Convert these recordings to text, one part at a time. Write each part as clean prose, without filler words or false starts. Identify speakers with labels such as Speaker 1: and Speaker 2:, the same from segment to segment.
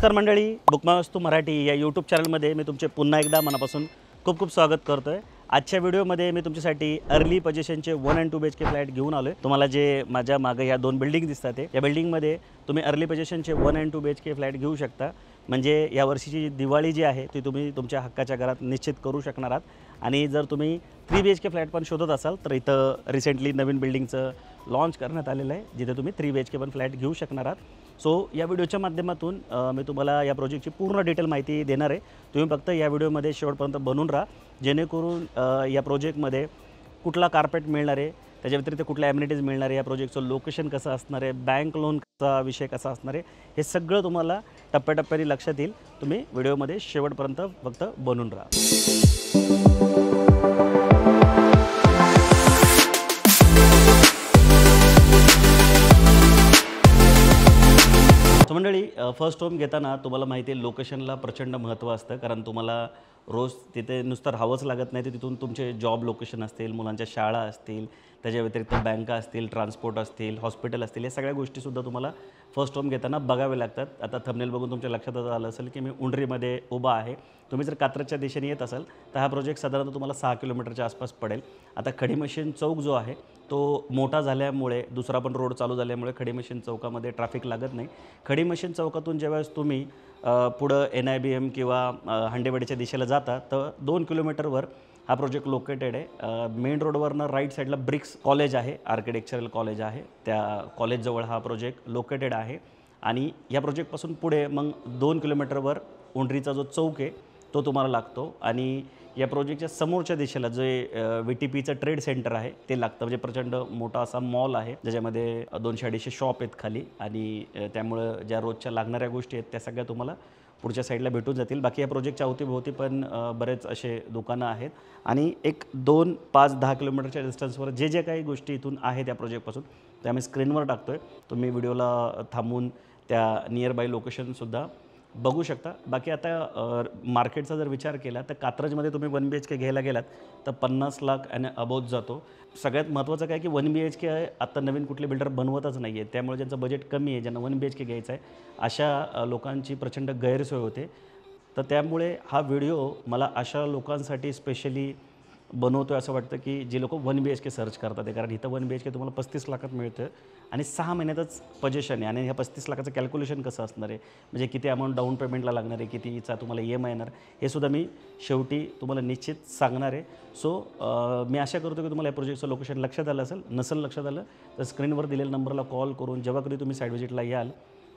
Speaker 1: नमस्कार मंडळी, बुकमायवास्तू मराठी या यूट्यूब चॅनलमध्ये मी तुमचे पुन्हा एकदा मनापासून खूप खूप स्वागत करतो आहे। आजच्या व्हिडिओमध्ये मी तुमच्यासाठी अर्ली पोझिशनचे 1 आणि 2 BHK फ्लॅट घेऊन आलो आहे। तुम्हाला जे माझ्या मागे या दोन बिल्डिंग दिसतात आहे, या बिल्डिंगमध्ये तुम्ही अर्ली पोझिशनचे 1 आणि 2 BHK फ्लॅट घेऊ शकता। म्हणजे या वर्षीची दिवाळी जी आहे ती तुम्ही तुमच्या हक्काच्या घरात निश्चित करू शकणार आहात। आणि जर तुम्ही 3 BHK फ्लॅट पण शोधत असाल तर इथं रिसेंटली नवीन बिल्डिंगचं लॉन्च करण्यात आलेलं आहे, जिथे तुम्ही 3 BHK पण फ्लॅट घेऊ शकणार आहात। सो या व्हिडिओच्या माध्यमातून मी तुम्हाला या प्रोजेक्टची पूर्ण डिटेल माहिती देणार आहे। तुम्ही फक्त या व्हिडिओमध्ये शेवटपर्यंत बनून राहा, जेणेकरून या प्रोजेक्टमध्ये कुठला कार्पेट मिळणार आहे, त्याच्या व्यतिरिक्त कुठल्या ॲम्युनिटीज मिळणार आहे, या प्रोजेक्टचं लोकेशन कसं असणार आहे, बँक लोनचा विषय कसा असणार आहे, हे सगळं तुम्हाला टप्प्याटप्प्याने लक्षात येईल। तुम्ही व्हिडिओमध्ये शेवटपर्यंत फक्त बनून राहा। मंडळी, फर्स्ट होम घेताना तुम्हाला माहिती आहे लोकेशनला प्रचंड महत्त्व असतं, कारण तुम्हाला रोज तिथे नुसतं राहावंच लागत नाही, तर तिथून तुमचे जॉब लोकेशन असतील, मुलांच्या शाळा असतील, त्याच्या व्यतिरिक्त बँका असतील, ट्रान्सपोर्ट असतील, हॉस्पिटल असतील, या सगळ्या गोष्टीसुद्धा तुम्हाला फर्स्ट होम घेताना बघावे लागतात। आता थंबनेल बघून तुमच्या लक्षात आलं असेल की मी उंडरीमध्ये उभा आहे। तुम्ही जर कात्रजच्या दिशेने येत असाल तर हा प्रोजेक्ट साधारणतः तुम्हाला 6 किलोमीटरच्या आसपास पडेल। आता खडी मशीन चौक जो आहे तो मोठा झाल्यामुळे, दुसरा पण रोड चालू झाल्यामुळे खडी मशीन चौकामध्ये ट्रॅफिक लागत नाही। खडी मशीन चौकातून जेव्हा तुम्ही पुढं NIBM किंवा हंडेवाडीच्या दिशेला जाता तर 2 किलोमीटरवर हा प्रोजेक्ट लोकेटेड आहे। मेन रोडवरनं राईट साईडला ब्रिक्स कॉलेज आहे, आर्किटेक्चरल कॉलेज आहे, त्या कॉलेजजवळ हा प्रोजेक्ट लोकेटेड आहे। आणि या प्रोजेक्टपासून पुढे मग 2 किलोमीटरवर उंडरीचा जो चौक आहे तो तुम्हाला लागतो। आणि या प्रोजेक्टच्या समोरच्या दिशेला जे VTPचं ट्रेड सेंटर आहे ते लागतं, म्हणजे प्रचंड मोठा असा मॉल आहे, ज्याच्यामध्ये 200-250 शॉप आहेत खाली। आणि त्यामुळं ज्या रोजच्या लागणाऱ्या गोष्टी आहेत त्या सगळ्या तुम्हाला पुढच्या साईडला भेटून जातील। बाकी या प्रोजेक्टच्या अवतीभोवती पण बरेच असे दुकानं आहेत। आणि एक 2, 5, 10 किलोमीटरच्या डिस्टन्सवर जे जे काही गोष्टी इथून आहेत या प्रोजेक्टपासून त्या आम्ही स्क्रीनवर टाकतो आहे, तुम्ही व्हिडिओला थांबून त्या नियर बाय लोकेशनसुद्धा बघू शकता। बाकी आता मार्केटचा जर विचार केला तर कात्रजमध्ये तुम्ही 1 BHK घ्यायला गेलात तर 50 लाख आणि अबोव जातो। सगळ्यात महत्त्वाचं काय की 1 BHK आता नवीन कुठले बिल्डर बनवतच नाही आहे, त्यामुळे ज्यांचं बजेट कमी आहे, ज्यांना 1 BHK घ्यायचं आहे, अशा लोकांची प्रचंड गैरसोय होते। तर त्यामुळे हा व्हिडिओ मला अशा लोकांसाठी स्पेशली बनवतो आहे असं वाटतं की जे लोक 1 BHK सर्च करतात आहे, कारण इथं 1 BHK तुम्हाला 35 लाखात मिळतं आणि 6 महिन्यातच पोझिशन आहे। आणि ह्या 35 लाखाचं कॅल्क्युलेशन कसं असणार आहे, म्हणजे किती अमाऊंट डाऊन पेमेंटला लागणार आहे, कितीचा तुम्हाला EMI येणार, हे सुद्धा मी शेवटी तुम्हाला निश्चित सांगणार आहे। सो मी आशा करतो की तुम्हाला या प्रोजेक्टचं लोकेशन लक्षात आलं असेल। नसेल लक्षात आलं तर स्क्रीनवर दिलेल्या नंबरला कॉल करून जेव्हा कधी तुम्ही साईड व्हिजिटला याल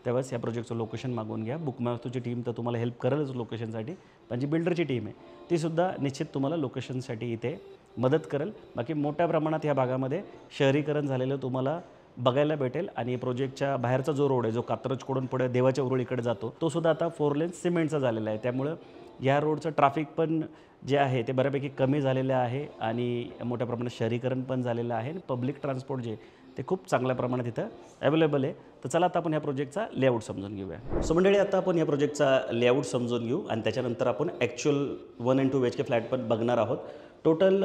Speaker 1: तेव्हाच या प्रोजेक्टचं लोकेशन मागून घ्या। बुकमायवास्तूची टीम तर तुम्हाला हेल्प करेलच लोकेशनसाठी, पण जी बिल्डरची टीम आहे तीसुद्धा निश्चित तुम्हाला लोकेशनसाठी इथे मदत करेल। बाकी मोठ्या प्रमाणात ह्या भागामध्ये शहरीकरण झालेलं तुम्हाला बघायला भेटेल। आणि प्रोजेक्टच्या बाहेरचा जो रोड आहे, जो कात्रजकडून पुढे देवाच्या उरुळीकडे जातो, तो सुद्धा आता 4 लेन सिमेंटचा झालेला आहे। त्यामुळं या रोडचं ट्रॅफिक पण जे आहे ते बऱ्यापैकी कमी झालेलं आहे आणि मोठ्या प्रमाणात शहरीकरण पण झालेलं आहे। आणि पब्लिक ट्रान्सपोर्ट जे ते खूप चांगल्या प्रमाणात इथं अवेलेबल आहे। तर चला आता आपण ह्या प्रोजेक्टचा लेआउट समजून घेऊया। सो मंडळी, आता आपण या प्रोजेक्टचा लेआउट समजून घेऊ आणि त्याच्यानंतर आपण ॲक्च्युअल 1 आणि 2 BHK फ्लॅट पण बघणार आहोत। टोटल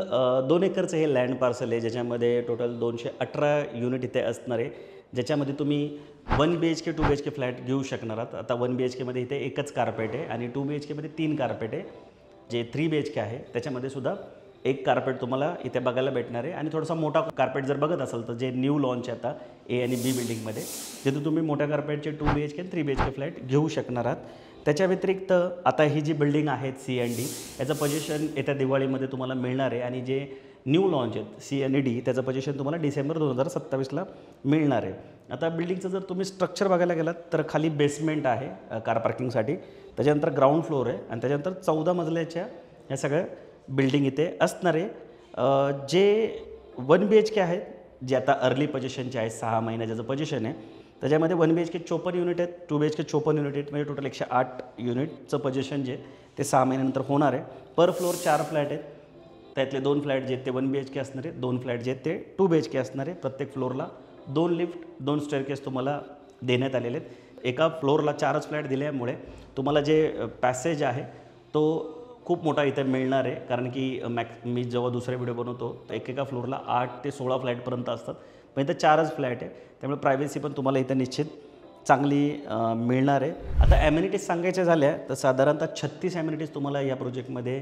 Speaker 1: 2 एकरचं हे लँड पार्सल आहे, ज्याच्यामध्ये टोटल 218 युनिट इथे असणार आहे, ज्याच्यामध्ये तुम्ही 1 BHK 2 BHK फ्लॅट घेऊ शकणार आहात। आता 1 BHKमध्ये इथे एकच कार्पेट आहे आणि 2 BHKमध्ये 3 कार्पेट आहे। जे 3 BHK आहे त्याच्यामध्ये सुद्धा एक कार्पेट तुम्हाला इथे बघायला भेटणार आहे। आणि थोडासा मोठा कार्पेट जर बघत असाल तर जे न्यू लॉन्च आहे आता A आणि B बिल्डिंगमध्ये, तिथे तुम्ही मोठ्या कार्पेटचे 2 BHK आणि 3 BHK फ्लॅट घेऊ शकणार आहात। त्याच्या व्यतिरिक्त आता ही जी बिल्डिंग आहे C आणि D, याचं पोझिशन येत्या दिवाळीमध्ये तुम्हाला मिळणार आहे। आणि जे न्यू लॉन्च आहेत C आणि D, त्याचं पोझिशन तुम्हाला डिसेंबर 2027ला मिळणार आहे। आता बिल्डिंगचं जर तुम्ही स्ट्रक्चर बघायला गेलात तर खाली बेसमेंट आहे कार पार्किंगसाठी, त्याच्यानंतर ग्राउंड फ्लोअर आहे आणि त्याच्यानंतर 14 मजल्याच्या या सगळ्या बिल्डिंग इथे असणार आहे। जे 1 BHK आहेत, जे आता अर्ली पोझिशनचे आहे, 6 महिन्याचं पोझिशन आहे, त्याच्यामध्ये 1 BHK 54 युनिट आहेत, 2 BHK 54 युनिट आहेत, म्हणजे टोटल 108 युनिटचं पोझिशन जे ते 6 महिन्यानंतर होणार आहे। पर फ्लोअर 4 फ्लॅट आहेत, त्यातले 2 फ्लॅट जे ते 1 BHK असणार आहे, 2 फ्लॅट जे ते 2 BHK असणार आहे। प्रत्येक फ्लोअरला 2 लिफ्ट, 2 स्टेअरकेस तुम्हाला देण्यात आलेले आहेत। एका फ्लोअरला 4च फ्लॅट दिल्यामुळे तुम्हाला जे पॅसेज आहे तो खूप मोठा इथे मिळणार आहे, कारण की मी जेव्हा दुसरा व्हिडिओ बनवतो तर एकेका फ्लोअरला 8 ते 16 फ्लॅटपर्यंत असतात, पण इथं 4च फ्लॅट आहे, त्यामुळे प्रायव्हसी पण तुम्हाला इथं निश्चित चांगली मिळणार आहे. आता ॲम्युनिटीज सांगायच्या झाल्या तर साधारणतः 36 ॲम्युनिटीज तुम्हाला या प्रोजेक्टमध्ये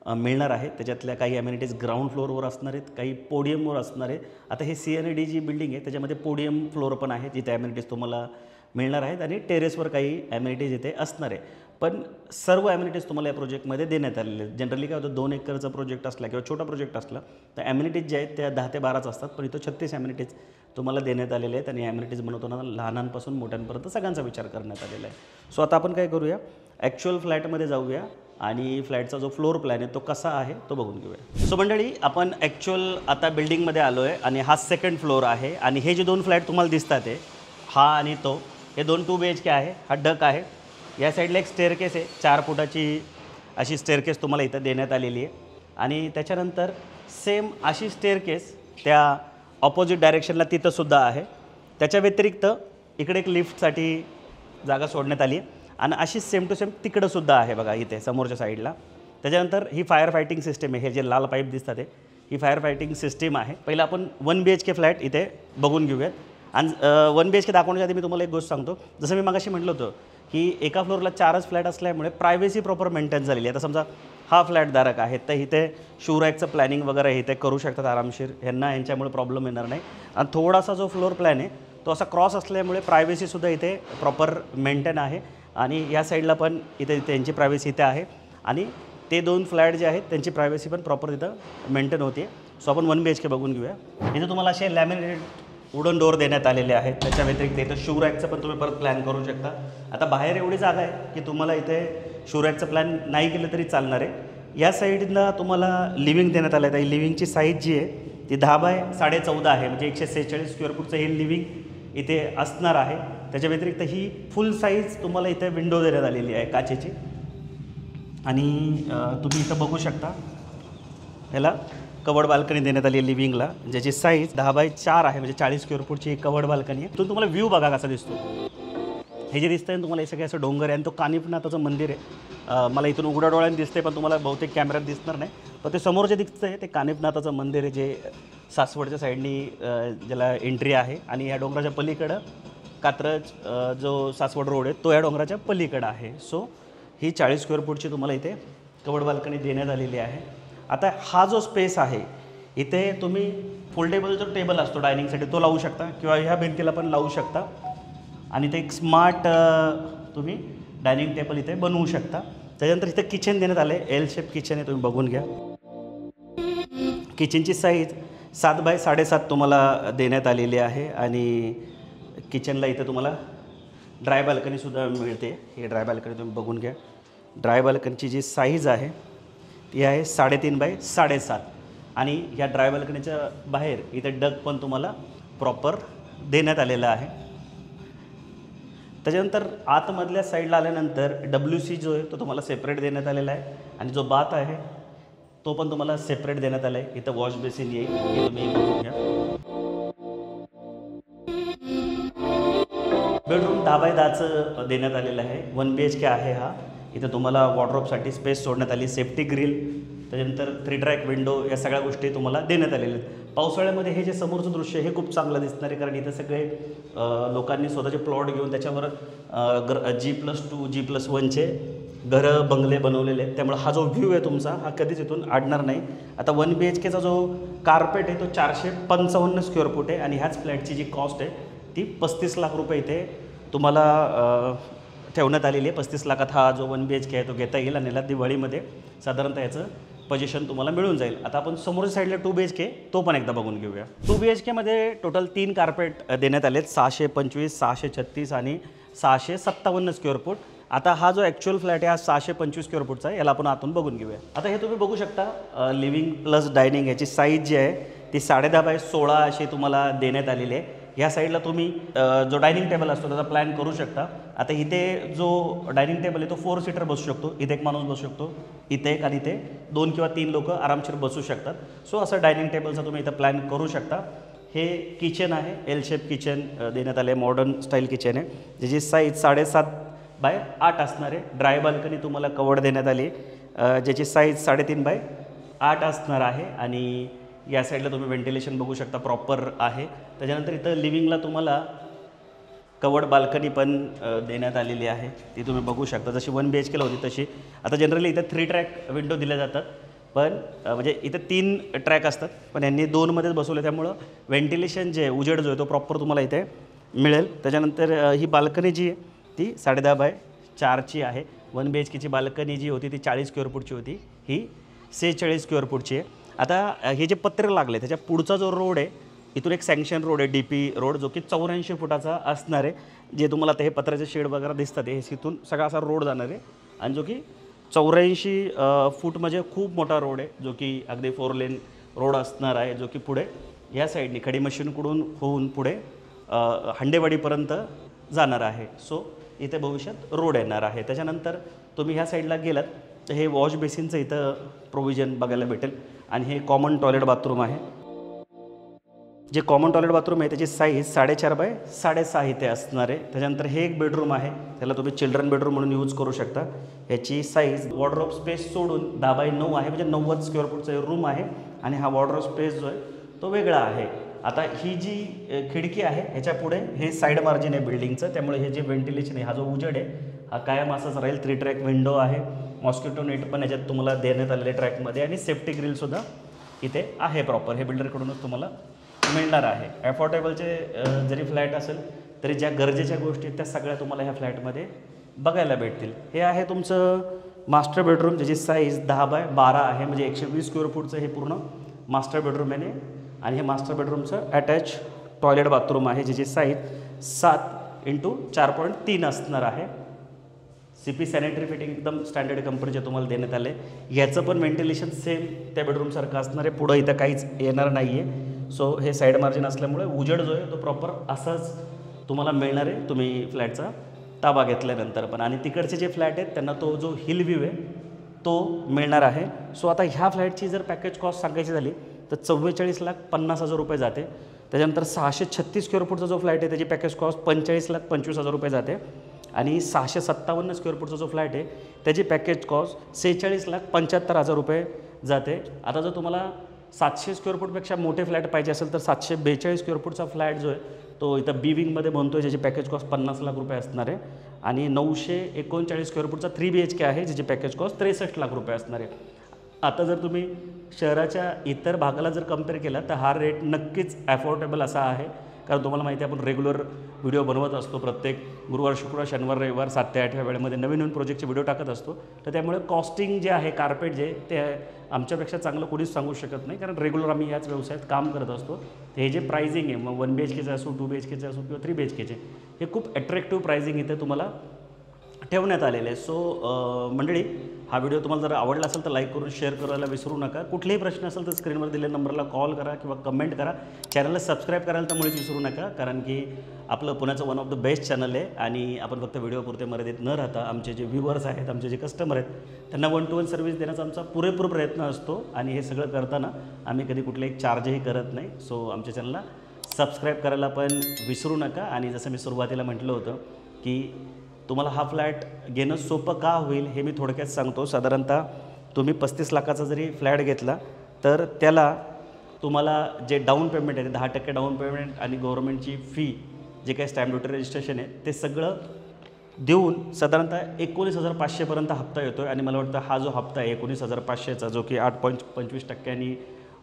Speaker 1: मिळणार आहे. त्याच्यातल्या काही ॲम्युनिटीज ग्राउंड फ्लोअरवर असणार आहेत, काही पोडियमवर असणार आहे. आता हे CNED जी बिल्डिंग आहे त्याच्यामध्ये पोडियम फ्लोअर पण आहे जिथे ॲम्युनिटीज तुम्हाला मिळणार आहेत आणि टेरेसवर काही ॲम्युनिटीज इथे असणार आहे. पण सर्व ॲम्युनिटीज तुम्हाला या प्रोजेक्टमध्ये देण्यात आलेले आहेत. जनरली काय होतं 2 एकरचा प्रोजेक्ट असला किंवा छोटा प्रोजेक्ट असला तर ॲम्युनिटीज ज्या आहेत त्या 10 ते 12च असतात, पण इथं 36 ॲम्युनिटीज तुम्हाला देण्यात आलेले आहेत. आणि ॲम्युनिटीज बनवताना लहानांपासून मोठ्यांपर्यंत सगळ्यांचा विचार करण्यात आलेला आहे. सो आता आपण काय करूया, ॲक्च्युअल फ्लॅटमध्ये जाऊया आणि फ्लॅटचा जो फ्लोअर प्लॅन आहे तो कसा आहे तो बघून घेऊया. सो मंडळी, आपण ॲक्च्युअल आता बिल्डिंगमध्ये आलो आहे आणि हा 2nd फ्लोअर आहे. आणि हे जे 2 फ्लॅट तुम्हाला दिसतात आहे, हा आणि तो, हे 2 2 BHK आहे. हा डक आहे. या साईडला एक स्टेअरकेस आहे, 4 फुटाची अशी स्टेअरकेस तुम्हाला इथं देण्यात आलेली आहे. आणि त्याच्यानंतर सेम अशी स्टेअरकेस त्या ऑपोजिट डायरेक्शनला तिथंसुद्धा आहे. त्याच्या व्यतिरिक्त इकडे एक लिफ्टसाठी जागा सोडण्यात आली आहे आणि अशी सेम टू सेम तिकडंसुद्धा आहे बघा इथे समोरच्या साईडला. त्याच्यानंतर ही फायर फायटिंग सिस्टीम आहे. हे जे लाल पाईप दिसतात आहे ही फायर फायटिंग सिस्टीम आहे. पहिलं आपण 1 BHK फ्लॅट इथे बघून घेऊयात. आणि 1 BHK दाखवण्याच्या आधी मी तुम्हाला एक गोष्ट सांगतो. जसं मी मगाशी म्हटलं होतं की एका फ्लोअरला 4च फ्लॅट असल्यामुळे प्रायव्हसी प्रॉपर मेंटेन झालेली आहे. आता समजा हा फ्लॅटधारक आहे तर इथे शिवरायचं प्लॅनिंग वगैरे इथे करू शकतात आरामशीर, यांच्यामुळे प्रॉब्लेम येणार नाही. आणि थोडासा जो फ्लोअर प्लॅन आहे तो असा क्रॉस असल्यामुळे प्रायव्हसीसुद्धा इथे प्रॉपर मेंटेन आहे. आणि या साईडला पण इथे त्यांची प्रायव्हसी इथे आहे आणि ते 2 फ्लॅट जे आहेत त्यांची प्रायव्हसी पण प्रॉपर इथं मेंटेन होते. सो आपण 1 BHK बघून घेऊया. इथे तुम्हाला असे लॅमिनेटेड वुडन डोअर देण्यात आलेले आहेत. त्याच्या व्यतिरिक्त इथं शिवरॅकचं पण तुम्ही परत प्लॅन करू शकता. आता बाहेर एवढी जागा आहे की तुम्हाला इथे शिवरॅकचं प्लॅन नाही केलं तरी चालणार आहे. या साईडला तुम्हाला लिव्हिंग देण्यात आलं आहे. लिव्हिंगची साईज जी आहे ती 10 बाय 14.5 आहे, म्हणजे 146 स्क्वेअर फूटचं हे लिव्हिंग इथे असणार आहे. त्याच्या व्यतिरिक्त ही फुल साईज तुम्हाला इथे विंडो देण्यात आलेली आहे काचेची. आणि तुम्ही इथं बघू शकता ह्याला कवर्ड बाल्कनी देण्यात आली आहे लिव्हिंगला, ज्याची साईज 10 बाय 4 आहे, म्हणजे 40 स्क्वेअर फूटची एक कवर्ड बाल्कनी आहे. तो तुम्हाला व्ह्यू बघा कसा दिसतो. हे जे दिसतंय तुम्हाला हे सगळे असं डोंगर आहे आणि तो कानिफनाथाचं मंदिर आहे. मला इथून उघड्या डोळ्याने दिसते पण तुम्हाला बहुतेक कॅमेऱ्यात दिसणार नाही. पण ते समोर जे दिसतंय ते कानिफनाथाचं मंदिर आहे, जे सासवडच्या साईडनी ज्याला एंट्री आहे. आणि या डोंगराच्या पलीकडं कात्रज जो सासवड रोड आहे तो या डोंगराच्या पलीकडं आहे. सो ही 40 स्क्वेअर फूटची तुम्हाला इथे कवर्ड बाल्कनी देण्यात आलेली आहे. आता हा जो स्पेस आहे इथे तुम्ही फोल्डेबल जो टेबल असतो डायनिंगसाठी तो लावू शकता किंवा ह्या भिंतीला पण लावू शकता. आणि ते एक स्मार्ट तुम्ही डायनिंग टेबल इथे बनवू शकता. त्याच्यानंतर इथे किचन देण्यात आलं आहे, L शेप किचन आहे, तुम्ही बघून घ्या. किचनची साईज 7 बाय 7.5 तुम्हाला देण्यात आलेली आहे. आणि किचनला इथं तुम्हाला ड्राय बाल्कनीसुद्धा मिळते. हे ड्राय बाल्कनी तुम्ही बघून घ्या. ड्राय बाल्कनीची जी साईज आहे ती आहे 3.5 बाय 7.5. आणि या ड्राय बाल्कनीच्या बाहेर इथे डक पण तुम्हाला प्रॉपर देण्यात आलेला आहे. त्याच्यानंतर आतमधल्या साईडला आल्यानंतर WC जो आहे तो तुम्हाला सेपरेट देण्यात आलेला आहे. आणि जो बाथ आहे तो पण तुम्हाला सेपरेट देण्यात आला आहे. इथं वॉश बेसिन येईल, हे तुम्ही बघून घ्या. बेडरूम 10 बाय 10चं देण्यात आलेलं आहे. 1 BHK आहे हा. इथं तुम्हाला वॉर्डरोबसाठी स्पेस सोडण्यात आली, सेफ्टी ग्रिल, त्याच्यानंतर 3 ट्रॅक विंडो, या सगळ्या गोष्टी तुम्हाला देण्यात आलेल्या आहेत. पावसाळ्यामध्ये हे जे समोरचं दृश्य हे खूप चांगलं दिसणार आहे, कारण इथं सगळे लोकांनी स्वतःचे प्लॉट घेऊन त्याच्यावर G+2 G+1चे घरं बंगले बनवलेले आहेत. त्यामुळे हा जो व्ह्यू आहे तुमचा हा कधीच इथून अडणार नाही. आता 1 BHKचा जो कार्पेट आहे तो 455 स्क्वेअर फूट आहे. आणि ह्याच फ्लॅटची जी कॉस्ट आहे ती 35 लाख रुपये इथे तुम्हाला ठेवण्यात आलेली आहे. 35 लाखात हा जो 1 BHK आहे तो घेता येईल. आणि याला दिवाळीमध्ये साधारणतः याचं पोझिशन तुम्हाला मिळून जाईल. आता आपण समोरच्या साईडला 2 BHK तो पण एकदा बघून घेऊया. 2 BHKमध्ये टोटल 3 कार्पेट देण्यात आले आहेत, 625, 636 आणि 657 स्क्वेअर फूट. आता हा जो ॲक्च्युअल फ्लॅट आहे हा 625 स्क्वेअर फूटचा आहे. याला आपण आतून बघून घेऊया. आता हे तुम्ही बघू शकता लिव्हिंग प्लस डायनिंग, याची साईज जी आहे ती 10.5 बाय 16 अशी तुम्हाला देण्यात आलेली आहे. ह्या साईडला तुम्ही जो डायनिंग टेबल असतो त्याचा प्लॅन करू शकता. आता इथे जो डायनिंग टेबल आहे तो 4 सीटर बसू शकतो. इथे एक माणूस बसू शकतो, इथे एक, आणि इथे 2 किंवा 3 लोक आरामशीर बसू शकतात. सो असं डायनिंग टेबलचा तुम्ही इथं प्लॅन करू शकता. हे किचन आहे, L शेप किचन देण्यात आले, मॉडर्न स्टाईल किचन आहे, ज्याची साईज 7.5 बाय 8 असणार आहे. ड्राय बाल्कनी तुम्हाला कवर्ड देण्यात आली, ज्याची साईज 3.5 बाय 8 असणार आहे. आणि या साईडला तुम्ही व्हेंटिलेशन बघू शकता प्रॉपर आहे. त्याच्यानंतर इथं लिव्हिंगला तुम्हाला कवर्ड बाल्कनी पण देण्यात आलेली आहे, ती तुम्ही बघू शकता. जशी 1 BHKला होती तशी. आता जनरली इथं 3 ट्रॅक विंडो दिल्या जातात, पण म्हणजे इथं 3 ट्रॅक असतात, पण यांनी 2मध्येच बसवलं, त्यामुळं व्हेंटिलेशन जे उजेड जो आहे तो प्रॉपर तुम्हाला इथे मिळेल. त्याच्यानंतर ही बाल्कनी जी आहे ती 10.5x4ची आहे. 1 BHKची बाल्कनी जी होती ती 40 स्क्वेअर फूटची होती, ही 46 स्क्वेअर फूटची आहे. आता हे जे पत्रे लागले त्याच्या पुढचा जो रोड आहे, इथून एक सँक्शन रोड आहे DP रोड, जो की 84 फुटाचा असणार आहे. जे तुम्हाला आता हे पत्र्याचे शेड वगैरे दिसतात हे इथून सगळा असा रोड जाणार आहे, आणि जो की 84 फूट म्हणजे खूप मोठा रोड आहे, जो की अगदी 4 लेन रोड असणार आहे, जो की पुढे या साईडनी खडी मशीनकडून होऊन पुढे हंडेवाडीपर्यंत जाणार आहे. सो इथे भविष्यात रोड येणार आहे. त्याच्यानंतर तुम्ही ह्या साईडला गेलात तर हे वॉश बेसिनचं इथं प्रोव्हिजन बघायला भेटेल, आणि हे कॉमन टॉयलेट बाथरूम आहे. जे कॉमन टॉयलेट बाथरूम आहे त्याची साईज 4.5x6.5 इथे असणार आहे. त्याच्यानंतर हे एक बेडरूम आहे, त्याला तुम्ही चिल्ड्रन बेडरूम म्हणून यूज करू शकता. ह्याची साईज वॉर्डरोब स्पेस सोडून 10x9 आहे, म्हणजे 90 स्क्वेअर फूटचा रूम आहे, आणि हा वॉर्डरोब स्पेस जो आहे तो वेगळा आहे. आता ही जी खिडकी आहे ह्याच्या पुढे हे साईड मार्जिन आहे बिल्डिंगचं, त्यामुळे हे जे व्हेंटिलेशन आहे, हा जो उजेड आहे हा कायम असाच राहील. 3 ट्रॅक विंडो आहे, मॉस्किटो नेट पण याच्यात तुम्हाला देण्यात आलेले ट्रॅकमध्ये, आणि सेफ्टी ग्रिलसुद्धा इथे आहे प्रॉपर. हे बिल्डरकडूनच तुम्हाला मिळणार आहे. अफोर्डेबलचे जरी फ्लॅट असेल तरी ज्या गरजेच्या गोष्टी आहेत त्या सगळ्या तुम्हाला ह्या फ्लॅटमध्ये बघायला भेटतील. हे आहे तुमचं मास्टर बेडरूम, ज्याची साईज 10x12 आहे, म्हणजे 120 स्क्वेअर फूटचं हे पूर्ण मास्टर बेडरूम आहे. आणि हे मास्टर बेडरूमचं अटॅच टॉयलेट बाथरूम आहे, ज्याची साईज 7x4.3 असणार आहे. CP सॅनिटरी फिटिंग एकदम स्टँडर्ड कंपनीचे तुम्हाला देण्यात आले. ह्याचं पण व्हेंटिलेशन सेम त्या बेडरूमसारखं असणार आहे, पुढं इथं काहीच येणार नाही आहे. सो हे साईड मार्जिन असल्यामुळे उजेड जो आहे तो प्रॉपर असाच तुम्हाला मिळणार आहे तुम्ही फ्लॅटचा ताबा घेतल्यानंतर पण. आणि तिकडचे जे फ्लॅट आहेत त्यांना तो जो हिल व्ह्यू आहे तो मिळणार आहे. सो आता ह्या फ्लॅटची जर पॅकेज कॉस्ट सांगायची झाली तर 44,50,000 रुपये जाते. त्याच्यानंतर 636 स्क्वेअर फूटचा जो फ्लॅट आहे त्याची पॅकेज कॉस्ट 45,25,000 रुपये जाते. आणि 657 स्क्वेअर फूटचा जो फ्लॅट आहे त्याची पॅकेज कॉस्ट 46,75,000 रुपये जाते. आता जर तुम्हाला 700 स्क्वेअर फूटपेक्षा मोठे फ्लॅट पाहिजे असेल तर 742 स्क्वेअर फूटचा फ्लॅट जो आहे तो इथं बी विंगमध्ये बनतो आहे, ज्याची पॅकेज कॉस्ट 50 लाख रुपये असणार आहे. आणि 939 स्क्वेअर फूटचा 3 BHK आहे, ज्याची पॅकेज कॉस्ट 63 लाख रुपये असणार आहे. आता जर तुम्ही शहराच्या इतर भागाला जर कम्पेअर केला तर हा रेट नक्कीच अफोर्डेबल असा आहे, कारण तुम्हाला माहिती आहे आपण रेग्युलर व्हिडिओ बनवत असतो. प्रत्येक गुरुवार, शुक्रवार, शनिवार, रविवार 7 ते 8 या वेळेमध्ये नवीन नवीन प्रोजेक्टचे व्हिडिओ टाकत असतो. तर त्यामुळे कॉस्टिंग जे आहे, कार्पेट जे ते आमच्यापेक्षा चांगलं कोणीच सांगू शकत नाही, कारण रेग्युलर आम्ही याच व्यवसायात काम करत असतो. तर हे जे प्राइसिंग आहे, मग 1 BHKचं असो, 2 BHKचं असो किंवा 3 BHKचे, हे खूप अट्रॅक्टिव्ह प्राइसिंग इथे तुम्हाला ठेवण्यात आलेले आहे. सो मंडळी, हा व्हिडिओ तुम्हाला जर आवडला असेल तर लाईक करून शेअर करायला विसरू नका. कुठलेही प्रश्न असेल तर स्क्रीनवर दिलेल्या नंबरला कॉल करा किंवा कमेंट करा. चॅनलला सबस्क्राईब करायला तर मुळीच विसरू नका, कारण की आपलं पुण्याचं one of the best channel आहे. आणि आपण फक्त व्हिडिओपुरते मर्यादित न राहता आमचे जे व्ह्यूवर्स आहेत, आमचे जे कस्टमर आहेत, त्यांना 1-to-1 सर्व्हिस देण्याचा आमचा पुरेपूर प्रयत्न असतो. आणि हे सगळं करताना आम्ही कधी कुठले चार्जही करत नाही. सो आमच्या चॅनलला सबस्क्राईब करायला पण विसरू नका. आणि जसं मी सुरुवातीला म्हटलं होतं की तुम्हाला हा फ्लॅट घेणं सोपं का होईल हे मी थोडक्यात सांगतो. साधारणतः तुम्ही 35 लाखाचा जरी फ्लॅट घेतला तर त्याला तुम्हाला जे डाऊन पेमेंट आहे, 10% डाऊन पेमेंट आणि गव्हर्नमेंटची फी, जे काही स्टॅम्प ड्युटी रजिस्ट्रेशन आहे, ते सगळं देऊन साधारणतः 19,500पर्यंत हप्ता येतो आहे. आणि मला वाटतं हा जो हप्ता आहे 19,500चा, जो की 8.25%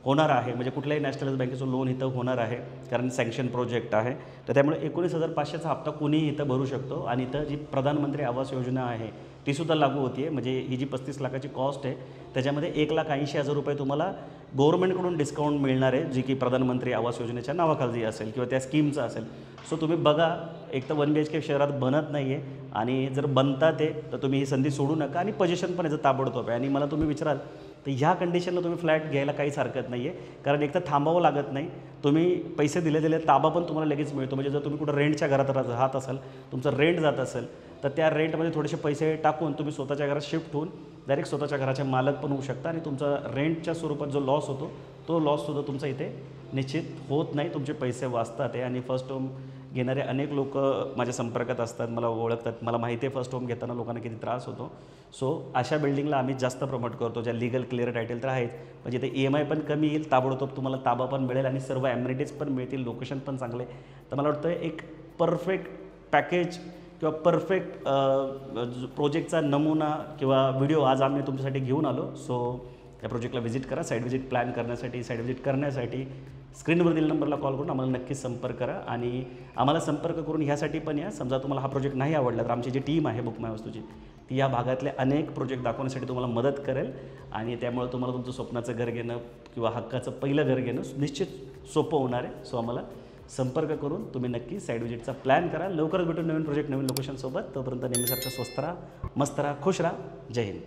Speaker 1: होणार आहे, म्हणजे कुठल्याही नॅशनलाइज बँकेचं लोन इथं होणार आहे, कारण सँक्शन प्रोजेक्ट आहे. तर त्यामुळे 19,500चा हप्ता कोणीही इथं भरू शकतो. आणि इथं जी प्रधानमंत्री आवास योजना आहे तीसुद्धा लागू होती आहे. म्हणजे ही जी 35 लाखाची कॉस्ट आहे त्याच्यामध्ये 1,80,000 रुपये तुम्हाला गव्हर्नमेंटकडून डिस्काउंट मिळणार आहे, जी की प्रधानमंत्री आवास योजनेच्या नावाखाली असेल किंवा त्या स्कीमचं असेल. सो तुम्ही बघा, एक तर 1 BHK शहरात बनत नाही आहे, आणि जर बनतात ते तर तुम्ही ही संधी सोडू नका. आणि पोझिशन पण याचं ताबडतोब आहे. आणि मला तुम्ही विचाराल तर ह्या कंडिशनला तुम्ही फ्लॅट घ्यायला काहीच हरकत नाही आहे, कारण एक तर थांबावं लागत नाही. तुम्ही पैसे दिले ताबा पण तुम्हाला लगेच मिळतो. म्हणजे जर तुम्ही कुठं रेंटच्या घरात राहत असाल, तुमचं रेंट जात असेल, तर त्या रेंटमध्ये थोडेसे पैसे टाकून तुम्ही स्वतःच्या घरात शिफ्ट होऊन डायरेक्ट स्वतःच्या घराचे मालक पण होऊ शकता. आणि तुमचा रेंटच्या स्वरूपात जो लॉस होतो तो लॉससुद्धा तुमचा इथे निश्चित होत नाही. तुमचे पैसे वाचतात आहे. आणि फर्स्ट होम घेणारे अनेक लोक माझ्या संपर्कात असतात, मला ओळखतात. मला माहिती आहे फर्स्ट होम घेताना लोकांना किती त्रास होतो. सो अशा बिल्डिंगला आम्ही जास्त प्रमोट करतो, ज्या लिगल क्लिअर टायटल तर आहेत, म्हणजे ते EMI पण कमी येईल, ताबडतोब तुम्हाला ताबा पण मिळेल, आणि सर्व ॲम्युनिटीज पण मिळतील, लोकेशन पण चांगले. तर मला वाटतं एक परफेक्ट पॅकेज किंवा परफेक्ट प्रोजेक्टचा नमुना किंवा व्हिडिओ आज आम्ही तुमच्यासाठी घेऊन आलो. सो त्या प्रोजेक्टला व्हिजिट करा. साईट व्हिजिट प्लॅन करण्यासाठी, साईट व्हिजिट करण्यासाठी स्क्रीनवर दिलेल्या नंबरला कॉल करून आम्हाला नक्कीच संपर्क करा. आणि आम्हाला संपर्क करून ह्यासाठी पण या, समजा तुम्हाला हा प्रोजेक्ट नाही आवडला तर आमची जी टीम आहे बुक माय वस्तूची, ती या भागातले अनेक प्रोजेक्ट दाखवण्यासाठी तुम्हाला मदत करेल. आणि त्यामुळे तुम्हाला तुमचं स्वप्नाचं घर घेणं किंवा हक्काचं पहिलं घर घेणं निश्चित सोपं होणार आहे. सो आम्हाला संपर्क करून तुम्ही नक्की साईट व्हिजिटचा प्लॅन करा. लवकरच भेटून नवीन प्रोजेक्ट, नवीन लोकेशनसोबत. तोपर्यंत नेहमीसारखं स्वस्त राहा, मस्त राहा, खुश राहा. जय हिंद.